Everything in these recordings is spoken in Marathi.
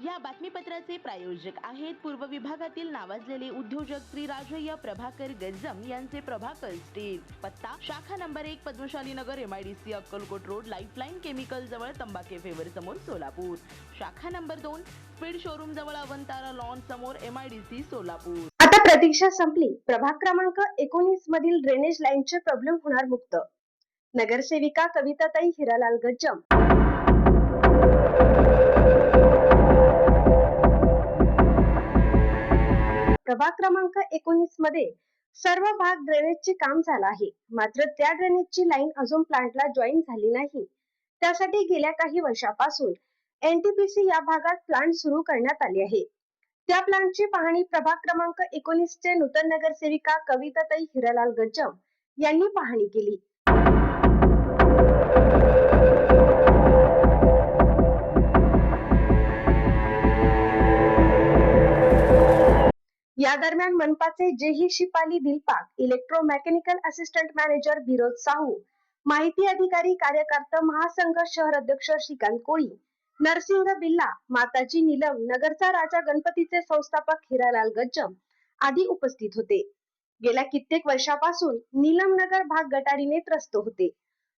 या बातमीपत्राचे प्रायोजक आहेत पूर्व विभागातील नावाजलेले उद्योजक श्री राजय्य प्रभाकर गज्जम यांचे प्रभाकर स्टील। पत्ता शाखा नंबर 1 पद्मशाली नगर MIDC Akkalkot road lifeline chemical जवळ तंबाखे फेवर समोर सोलापूर। शाखा नंबर 2 स्पीड शोरूम जवळ अवंतारा लॉन समोर MIDC सोलापूर। आता प्रतीक्षा संपली। प्रभाग क्रमांक 19 मधील ड्रेनेज लाईनचे प्रॉब्लेम होणार मुक्त। नगरसेविका कविताताई हिरालाल गज्जम। प्रभाग क्रमांक 19 मध्ये सर्व भाग ड्रेनेजचे काम झालं आहे, मात्र त्या ड्रेनेजची लाईन अजून प्लांटला जॉईन झाली नाही। त्यासाठी गेल्या काही वर्षापासून NTPC या भागात प्लांट सुरू करण्यात आले आहे। त्या प्लांटची पाहणी प्रभाग क्रमांक 19 चे नूतन नगरसेविका कविताताई हिरालाल गज्जम यांनी पाहणी केली। या दरम्यान मनपाचे JE Shipali Dilpak, electromechanical assistant manager Biroj Sahu, माहिती अधिकारी कार्यकर्ता महासंघ शहर अध्यक्ष श्रीकांत कोळी, नरसिंह बिल्ला, माताजी नीलम, नगरचा राजा गणपतीचे संस्थापक हिरालाल गज्जम आदी उपस्थित होते। गेल्या कित्येक वर्षापासून नीलम नगर भाग गटारीने त्रस्त होते,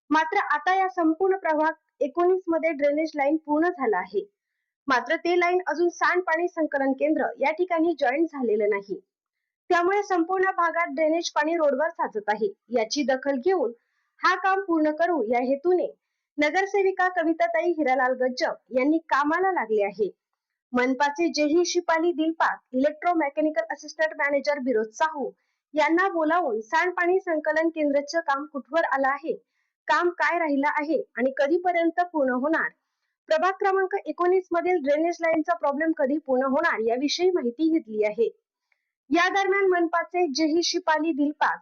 मात्र आता या संपूर्ण प्रभाग 19 मध्ये ड्रेनेज लाईन पूर्ण झाला आहे, मात्र ते लाईन अजून सांडपाणी संकलन केंद्र या ठिकाणी जॉईन झालेलं नाही। त्यामुळे संपूर्ण भागात ड्रेनेज पाणी रोडवर साचत आहे। याची दखल घेऊन हा काम पूर्ण करू या हेतूने नगरसेविका कविताताई हिरालाल गज्जम यांनी कामाला लागले आहे। मनपाचे JE Shipali Dilpak, electromechanical assistant manager Biroj Sahu यांना बोलावून सांडपाणी संकलन केंद्राचं काम कुठवर आलं आहे, काम काय राहिलं आहे आणि कधीपर्यंत पूर्ण होणार, प्रभाग क्रमांक 19 मधील ड्रेनेज लाईनचा प्रॉब्लेम कधी पूर्ण होणार याविषयी माहिती घेतली आहे। या दरम्यान मनपाचे JE Shipali Dilpak,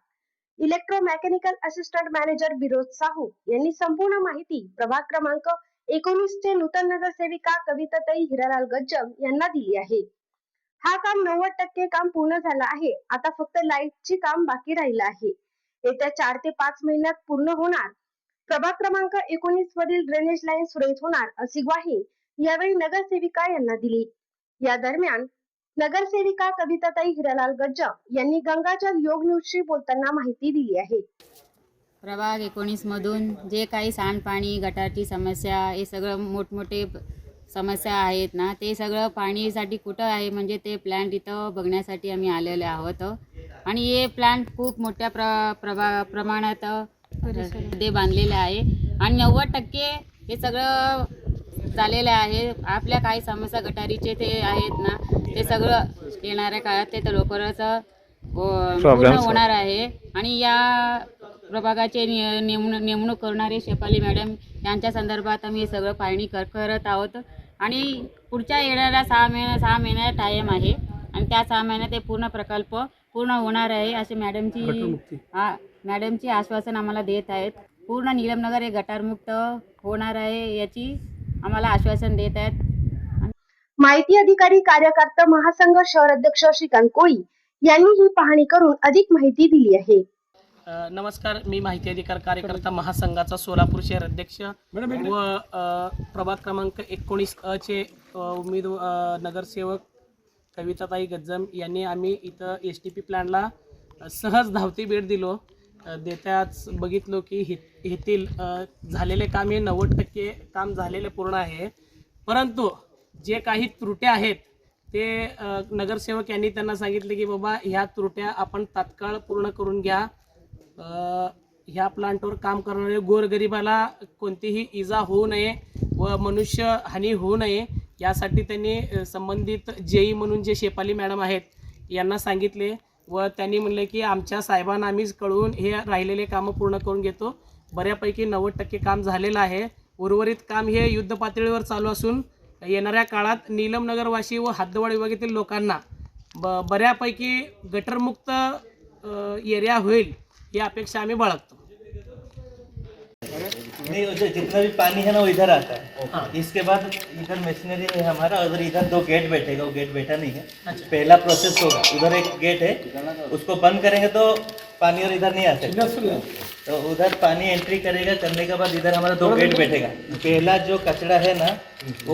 electromechanical assistant manager Biroj Sahu यांनी संपूर्ण माहिती प्रभाग क्रमांक 19 चे नूतन नगरसेविका कविताताई हिरालाल गज्जम यांना दिली आहे। हा काम 90% काम पूर्ण झालं आहे, आता फक्त लाईटची काम बाकी राहिलं आहे। येत्या 4 ते 5 महिन्यात पूर्ण होणार। प्रभाग क्रमांक 19 मधील ड्रेनेज लाईन सुरळीत होणार अशी ग्वाही यावेळी नगरसेविका यांना दिली। या दरम्यान नगरसेविका कविताताई हिरालाल गज्जम यांनी गंगाजल योग न्यूजशी बोलताना माहिती दिली आहे। प्रभाग 19 मधून जे काही सांडपाणी गटारची समस्या हे सगळं मोठमोठे समस्या आहेत ना, ते सगळं पाणीसाठी कुठं आहे म्हणजे ते प्लांट इथं बघण्यासाठी आम्ही आलेले आहोत। आणि हे प्लांट खूप मोठ्या प्रमाणात ते बांधलेले आहे आणि 90% हे सगळं झालेलं आहे। आपल्या काही समस्या गटारीचे ते आहेत ना, ते सगळं येणाऱ्या काळात ते तर लवकरच पूर्ण होणार आहे। आणि या प्रभागाचे नेमणूक करणारे शेफाली मॅडम यांच्या संदर्भात आम्ही सगळं पाहणी करत आहोत आणि पुढच्या येणाऱ्या 6 महिन्याचा टाईम आहे आणि त्या 6 महिन्यात ते पूर्ण प्रकल्प पूर्ण होणार आहे असे मॅडमची आश्वासन आम्हाला देत आहेत। पूर्ण नीलमनगर हे गटारमुक्त होणार आहे याची आम्हाला आश्वासन देत आहेत। माहिती अधिकारी कार्यकर्ता महासंघ शहर अध्यक्ष श्रीकांत कोळी यांनी ही पाहणी करून अधिक माहिती दिली आहे। नमस्कार, मी माहिती अधिकार कार्यकर्ता महासंघाचा सोलापूर शहर अध्यक्ष व प्रभाग क्रमांक 19 चे नगरसेवक कविताताई गज्जम यांनी आम्ही इथं STP प्लॅनला सहज धावती भेट दिलो। देताच बघितलो की येथील झालेले काम हे 90% काम झालेले पूर्ण आहे, परंतु जे काही त्रुट्या आहेत ते नगरसेवक यांनी त्यांना सांगितले की बाबा ह्या त्रुट्या आपण तात्काळ पूर्ण करून घ्या। ह्या प्लांटवर काम करणारे गोरगरिबाला कोणतीही इजा होऊ नये व मनुष्य हानी होऊ नये यासाठी त्यांनी संबंधित जेई म्हणून जे शेफाली मॅडम आहेत यांना सांगितले व त्यांनी म्हणले की आमच्या साहेबांना आम्हीच कळवून हे राहिलेले कामं पूर्ण करून घेतो। बऱ्यापैकी 90% काम झालेलं आहे। उर्वरित काम हे युद्ध पातळीवर चालू असून येणाऱ्या काळात नीलमनगरवासी व हद्दवाड विभागातील लोकांना बऱ्यापैकी गटरमुक्त एरिया होईल ही अपेक्षा आम्ही बाळगतो। नहीं, जितना भी पानी है ना वो इधर आता है। हाँ। इसके बाद इधर मशीनरी है हमारा, उधर इधर 2 गेट बैठेगा, वो गेट बैठा नहीं है। अच्छा। पहला प्रोसेस होगा, उधर एक गेट है, उसको बंद करेंगे तो पानी और इधर नहीं आ सकता, तो उधर पानी एंट्री करेगा, करने के बाद इधर हमारा 2 गेट बैठेगा। पहला जो कचरा है ना